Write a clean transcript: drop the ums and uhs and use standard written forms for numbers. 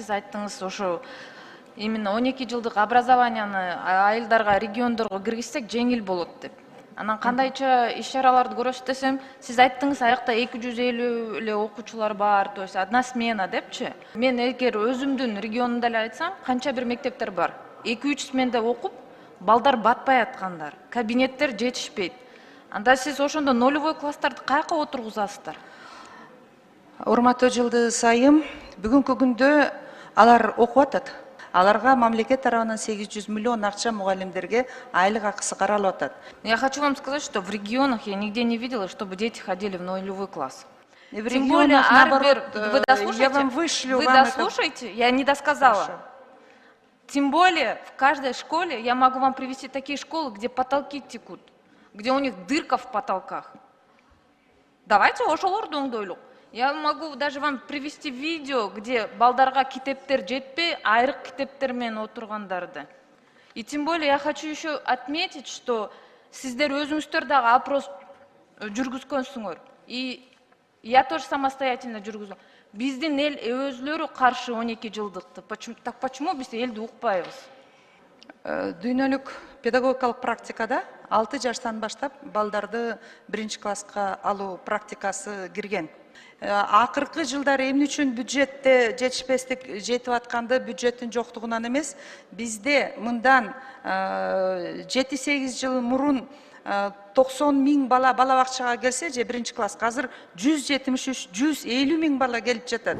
сиз айттыңыз, ошо именно 12 жылдык образованияны айылдарга, региондорго киргизсек жеңил болот деп. Анан кандайча иш-чараларды көрөсүз десем, сиз айттыңыз, аякта 250 эле окуучулар бар, то есть одна смена депчи. Мен эгер өзүмдүн регионумда эле айтсам, канча бир мектептер бар. 2-3 сменде окуп, балдар батпай аткандар, кабинеттер жетишпейт. Анда сиз ошондо нулевой класстарды каяка отургузасыздар? Урматтуу Жылдыз айым, бүгүнкү күндө алар окуп атат. Аларга мамлекет тарабынан 800 миллион акча мугалимдерге айлык акысы каралып атат. Я хочу вам сказать, что в регионах я нигде не видела, чтобы дети ходили в нулевой класс. В Тем более, регионах, наоборот, вы дослушайте, я вам вышлю. вы вам дослушайте, я не досказала. Хорошо. Тем более, в каждой школе я могу вам привести такие школы, где потолки текут, где у них дырка в потолках. Давайте ошолорду оңдойлук. Я могу даже вам привести видео, где балдарга китептер жетпей, айрык китептер менен отургандарды. И тем более я хочу еще отметить, что сиздер өзүңүздөр дагы опрос жүргүзгөнсүңөр. И я тоже самостоятельно жүргүздүм. Биздин эл өзлөрү каршы 12 жылдыкты. Почему биз элди укпайбыз? Дүйнөлүк педагогикалык практикада 6 жаштан баштап балдарды 1-класска алуу практикасы кирген. Акыркы жылдары эмне үчүн бюджетте жетишпестик жетип атканды бюджеттин жоктугунан эмес, бизде мындан 7-8 жыл мурун 90 миң бала бала бакчага келсе же 1-класска, азыр 173-150 миң бала келип жатат.